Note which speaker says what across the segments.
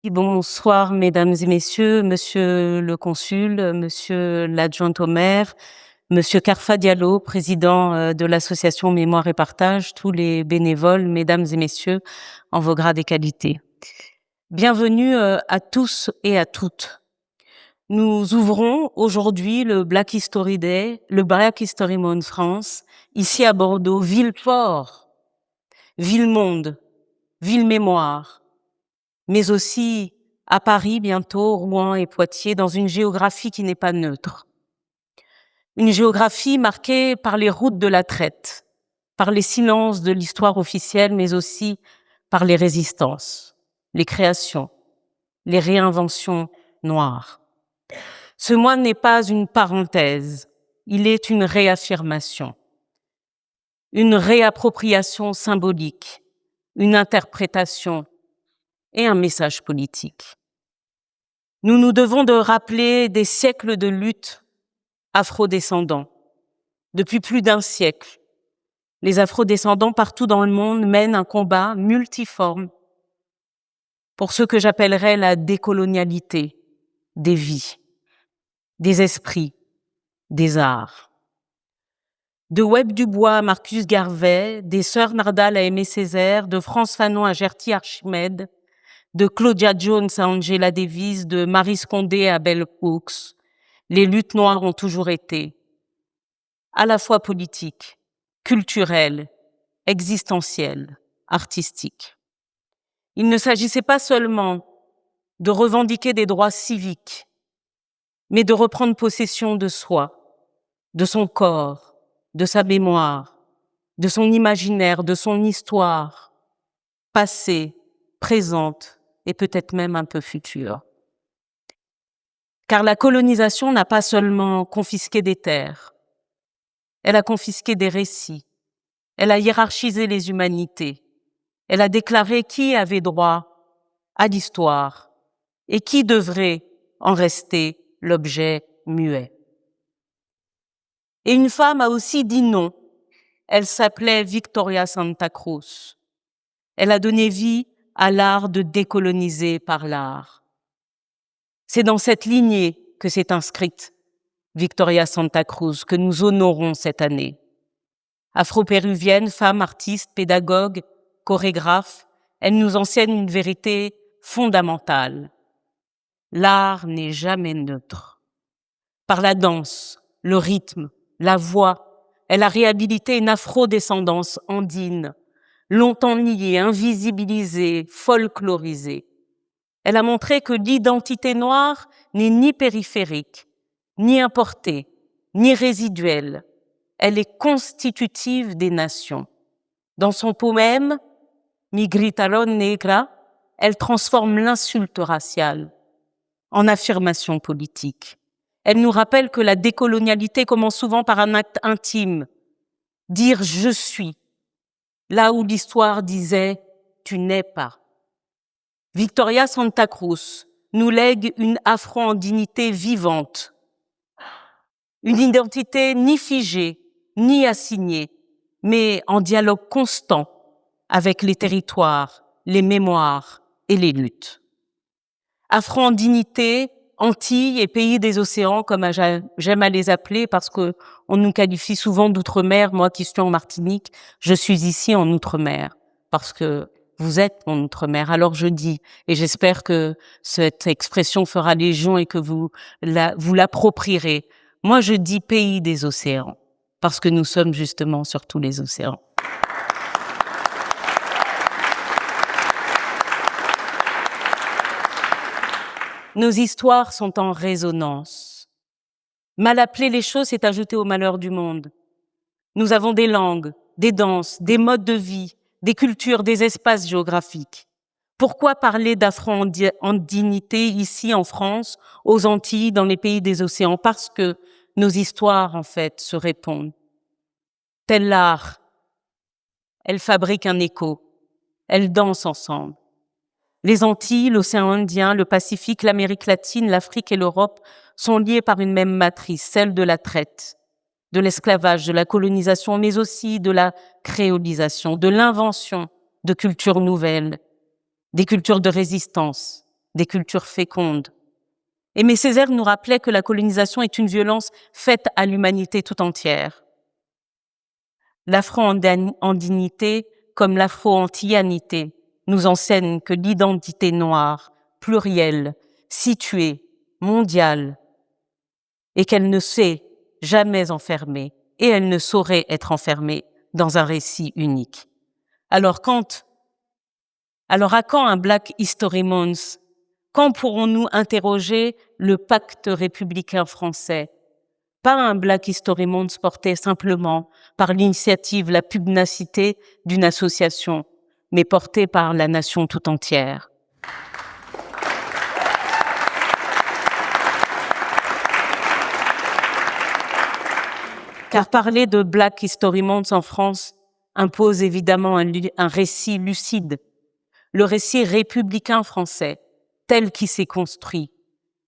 Speaker 1: Bonsoir mesdames et messieurs, monsieur le consul, monsieur l'adjoint au maire, monsieur Karfa Diallo, président de l'association Mémoire et Partage, tous les bénévoles, mesdames et messieurs, en vos grades et qualités. Bienvenue à tous et à toutes. Nous ouvrons aujourd'hui le Black History Day, le Black History Month France, ici à Bordeaux, ville-port, ville-monde, ville-mémoire, mais aussi à Paris bientôt, Rouen et Poitiers, dans une géographie qui n'est pas neutre. Une géographie marquée par les routes de la traite, par les silences de l'histoire officielle, mais aussi par les résistances, les créations, les réinventions noires. Ce mois n'est pas une parenthèse, il est une réaffirmation, une réappropriation symbolique, une interprétation et un message politique. Nous nous devons de rappeler des siècles de lutte afrodescendants. Depuis plus d'un siècle, les afrodescendants partout dans le monde mènent un combat multiforme pour ce que j'appellerais la décolonialité des vies, des esprits, des arts. De Webb Dubois à Marcus Garvey, des sœurs Nardal à Aimé Césaire, de France Fanon à Gerty Archimède, de Claudia Jones à Angela Davis, de Marie Scondé à Bell Hooks, les luttes noires ont toujours été à la fois politiques, culturelles, existentielles, artistiques. Il ne s'agissait pas seulement de revendiquer des droits civiques, mais de reprendre possession de soi, de son corps, de sa mémoire, de son imaginaire, de son histoire, passée, présente et peut-être même un peu future. Car la colonisation n'a pas seulement confisqué des terres, elle a confisqué des récits, elle a hiérarchisé les humanités, elle a déclaré qui avait droit à l'histoire et qui devrait en rester l'objet muet. Et une femme a aussi dit non. Elle s'appelait Victoria Santa Cruz. Elle a donné vie à l'art de décoloniser par l'art. C'est dans cette lignée que s'est inscrite Victoria Santa Cruz, que nous honorons cette année. Afro-péruvienne, femme, artiste, pédagogue, chorégraphe, elle nous enseigne une vérité fondamentale. L'art n'est jamais neutre. Par la danse, le rythme, la voix, elle a réhabilité une afro-descendance andine, longtemps niée, invisibilisée, folklorisée. Elle a montré que l'identité noire n'est ni périphérique, ni importée, ni résiduelle. Elle est constitutive des nations. Dans son poème « Mi gritaron negra », elle transforme l'insulte raciale en affirmation politique. Elle nous rappelle que la décolonialité commence souvent par un acte intime, dire « je suis », là où l'histoire disait « tu n'es pas ». Victoria Santa Cruz nous lègue une afro-andinité vivante, une identité ni figée, ni assignée, mais en dialogue constant avec les territoires, les mémoires et les luttes. Afro-andinité, Antilles et pays des océans, comme j'aime à les appeler, parce que on nous qualifie souvent d'outre-mer. Moi qui suis en Martinique, je suis ici en outre-mer, parce que vous êtes mon outre-mer. Alors je dis, et j'espère que cette expression fera légion et que vous l'approprierez. Moi je dis pays des océans, parce que nous sommes justement sur tous les océans. Nos histoires sont en résonance. Mal appeler les choses, c'est ajouter au malheur du monde. Nous avons des langues, des danses, des modes de vie, des cultures, des espaces géographiques. Pourquoi parler d'afro-andinité ici en France, aux Antilles, dans les pays des océans? Parce que nos histoires, en fait, se répondent. Tel l'art, elles fabriquent un écho, elles dansent ensemble. Les Antilles, l'océan Indien, le Pacifique, l'Amérique latine, l'Afrique et l'Europe sont liés par une même matrice, celle de la traite, de l'esclavage, de la colonisation, mais aussi de la créolisation, de l'invention de cultures nouvelles, des cultures de résistance, des cultures fécondes. Aimé Césaire nous rappelait que la colonisation est une violence faite à l'humanité tout entière. L'afro-andinité, comme l'afro-antillanité, nous enseigne que l'identité noire, plurielle, située, mondiale, et qu'elle ne s'est jamais enfermée, et elle ne saurait être enfermée dans un récit unique. Alors à quand un Black History Month? Quand pourrons-nous interroger le pacte républicain français? Pas un Black History Month porté simplement par l'initiative, la pugnacité d'une association, mais porté par la nation tout entière. Car parler de Black History Month en France impose évidemment un récit lucide, le récit républicain français, tel qu'il s'est construit,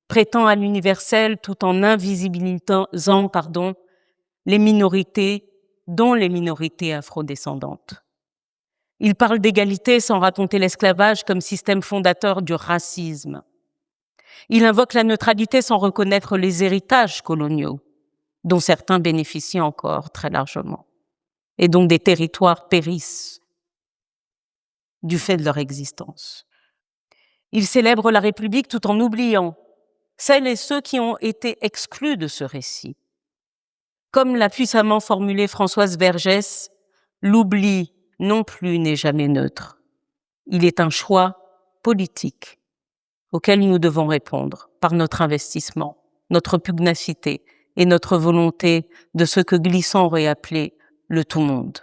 Speaker 1: prétend à l'universel tout en invisibilisant, les minorités, dont les minorités afrodescendantes. Il parle d'égalité sans raconter l'esclavage comme système fondateur du racisme. Il invoque la neutralité sans reconnaître les héritages coloniaux, dont certains bénéficient encore très largement, et dont des territoires périssent du fait de leur existence. Il célèbre la République tout en oubliant celles et ceux qui ont été exclus de ce récit. Comme l'a puissamment formulé Françoise Vergès, l'oubli non plus n'est jamais neutre. Il est un choix politique auquel nous devons répondre par notre investissement, notre pugnacité et notre volonté de ce que Glissant aurait appelé le tout-monde.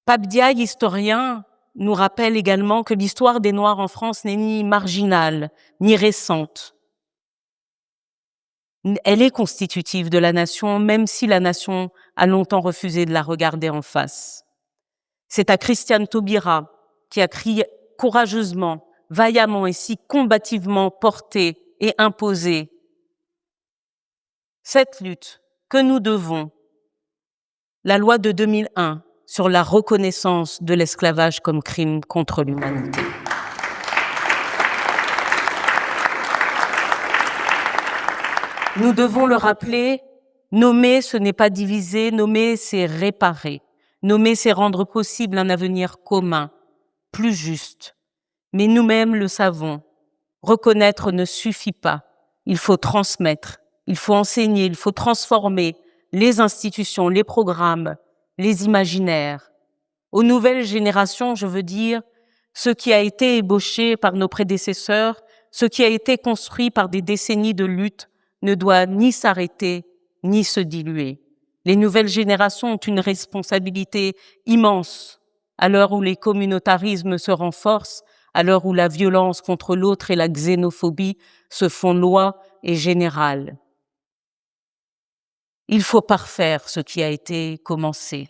Speaker 1: Pape Diaye, historien, nous rappelle également que l'histoire des Noirs en France n'est ni marginale, ni récente. Elle est constitutive de la nation, même si la nation a longtemps refusé de la regarder en face. C'est à Christiane Taubira, qui a crié courageusement, vaillamment et si combativement porté et imposé cette lutte que nous devons la loi de 2001 sur la reconnaissance de l'esclavage comme crime contre l'humanité. Nous devons le rappeler, nommer, ce n'est pas diviser, nommer, c'est réparer. Nommer, c'est rendre possible un avenir commun, plus juste. Mais nous-mêmes le savons, reconnaître ne suffit pas. Il faut transmettre, il faut enseigner, il faut transformer les institutions, les programmes, les imaginaires. Aux nouvelles générations, je veux dire, ce qui a été ébauché par nos prédécesseurs, ce qui a été construit par des décennies de lutte, ne doit ni s'arrêter, ni se diluer. Les nouvelles générations ont une responsabilité immense à l'heure où les communautarismes se renforcent, à l'heure où la violence contre l'autre et la xénophobie se font loi et générale. Il faut parfaire ce qui a été commencé.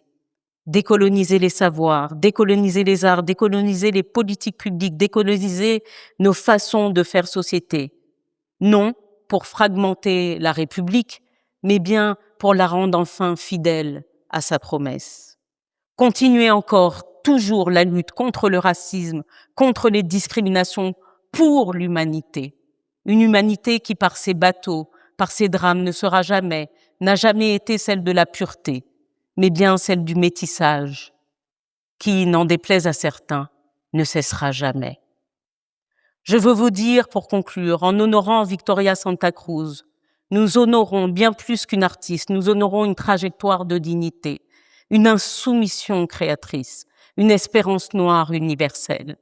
Speaker 1: Décoloniser les savoirs, décoloniser les arts, décoloniser les politiques publiques, décoloniser nos façons de faire société. Non pour fragmenter la République, mais bien pour la rendre enfin fidèle à sa promesse. Continuer encore, toujours la lutte contre le racisme, contre les discriminations, pour l'humanité. Une humanité qui, par ses bateaux, par ses drames, n'a jamais été celle de la pureté, mais bien celle du métissage, qui, n'en déplaise à certains, ne cessera jamais. Je veux vous dire, pour conclure, en honorant Victoria Santa Cruz, nous honorons bien plus qu'une artiste, nous honorons une trajectoire de dignité, une insoumission créatrice, une espérance noire universelle.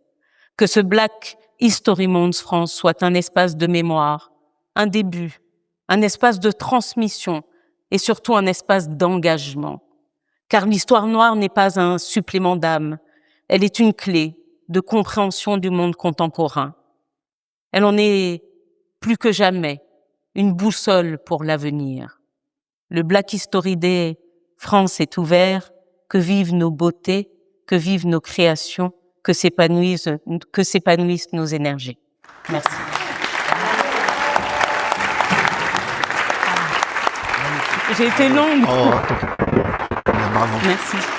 Speaker 1: Que ce Black History Month France soit un espace de mémoire, un début, un espace de transmission et surtout un espace d'engagement. Car l'histoire noire n'est pas un supplément d'âme, elle est une clé de compréhension du monde contemporain. Elle en est plus que jamais une boussole pour l'avenir. Le Black History Day France est ouvert, que vivent nos beautés, que vivent nos créations, que s'épanouissent nos énergies. Merci. J'ai été longue.
Speaker 2: Oh, bravo.
Speaker 1: Merci.